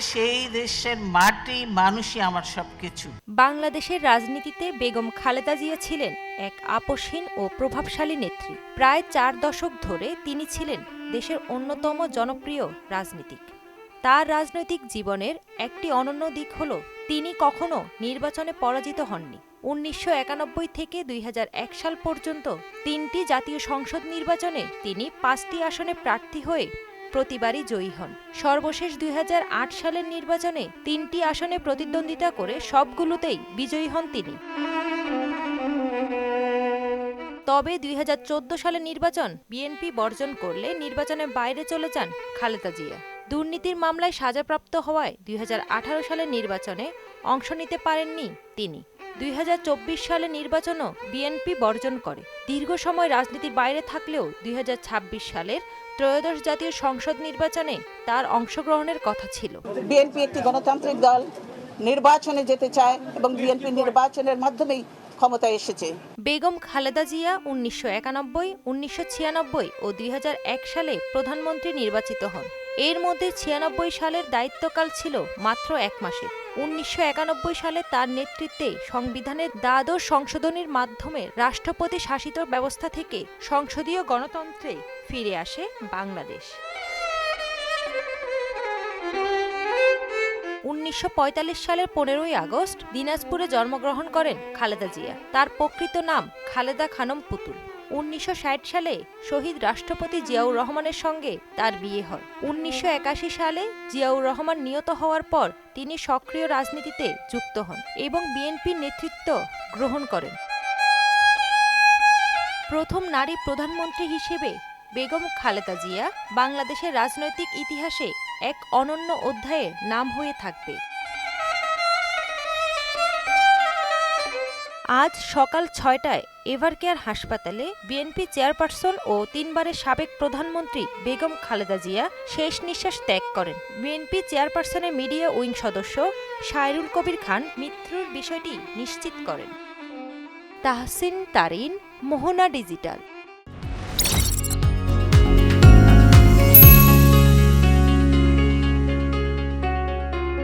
এই দেশের মাটি মানুষই আমার সবকিছু। বাংলাদেশের রাজনীতিতে বেগম খালেদা জিয়া ছিলেন এক আপসহীন ও প্রভাবশালী নেত্রী। প্রায় 4 দশক ধরে তিনি ছিলেন দেশের অন্যতম জনপ্রিয় রাজনীতিক। তার রাজনৈতিক জীবনের একটি অনন্য দিক হল তিনি কখনো নির্বাচনে পরাজিত হননি। ১৯৯১ থেকে ২০০১ সাল পর্যন্ত ৩টি জাতীয় সংসদ নির্বাচনে তিনি ৫টি আসনে প্রার্থী হয়ে প্রতিবারই জয়ী হন। সর্বশেষ ২০০৮ সালের নির্বাচনে ৩টি আসনে প্রতিদ্বন্দ্বিতা করে সবগুলোতেই বিজয়ী হন তিনি। তবে ২০১৪ সালের নির্বাচন বিএনপি বর্জন করলে নির্বাচনের বাইরে চলে যান খালেদা জিয়া। দুর্নীতির মামলায় সাজাপ্রাপ্ত হওয়ায় ২০১৮ সালের নির্বাচনে অংশ নিতে পারেননি তিনি। ২০২৪ সালের নির্বাচনও বিএনপি বর্জন করে। দীর্ঘ সময় রাজনীতির বাইরে থাকলেও ২০২৬ সালের ত্রয়োদশ জাতীয় সংসদ নির্বাচনে তার অংশগ্রহণের কথা ছিল। বিএনপি একটি গণতান্ত্রিক দল, নির্বাচনে যেতে চায় এবং বিএনপি নির্বাচনের মাধ্যমেই ক্ষমতায় এসেছে। বেগম খালেদা জিয়া ১৯৯১, ১৯৯৬ ও ২০০১ সালে প্রধানমন্ত্রী নির্বাচিত হন। এর মধ্যে ৯৬ সালের দায়িত্বকাল ছিল মাত্র ১ মাসের। ১৯৯১ সালে তার নেতৃত্বে সংবিধানের দ্বাদশ সংশোধনীর মাধ্যমে রাষ্ট্রপতি শাসিত ব্যবস্থা থেকে সংসদীয় গণতন্ত্রে ফিরে আসে বাংলাদেশ। ১৯৪৫ সালের ১৫ই আগস্ট দিনাজপুরে জন্মগ্রহণ করেন খালেদা জিয়া। তার প্রকৃত নাম খালেদা খানম পুতুল। ১৯৬০ সালে শহীদ রাষ্ট্রপতি জিয়াউর রহমানের সঙ্গে তার বিয়ে হয়। ১৯৮১ সালে জিয়াউর রহমান নিহত হওয়ার পর তিনি সক্রিয় রাজনীতিতে যুক্ত হন এবং বিএনপির নেতৃত্ব গ্রহণ করেন। প্রথম নারী প্রধানমন্ত্রী হিসেবে বেগম খালেদা জিয়া বাংলাদেশের রাজনৈতিক ইতিহাসে এক অনন্য অধ্যায়ের নাম হয়ে থাকবে। আজ সকাল ৬টায় এভারকেয়ার হাসপাতালে বিএনপি চেয়ারপারসন ও ৩ বারের সাবেক প্রধানমন্ত্রী বেগম খালেদা জিয়া শেষ নিঃশ্বাস ত্যাগ করেন। বিএনপি চেয়ারপারসনের মিডিয়া উইং সদস্য শায়রুল কবির খান মৃত্যুর বিষয়টি নিশ্চিত করেন। তাহসিন তারিন, মোহনা ডিজিটাল।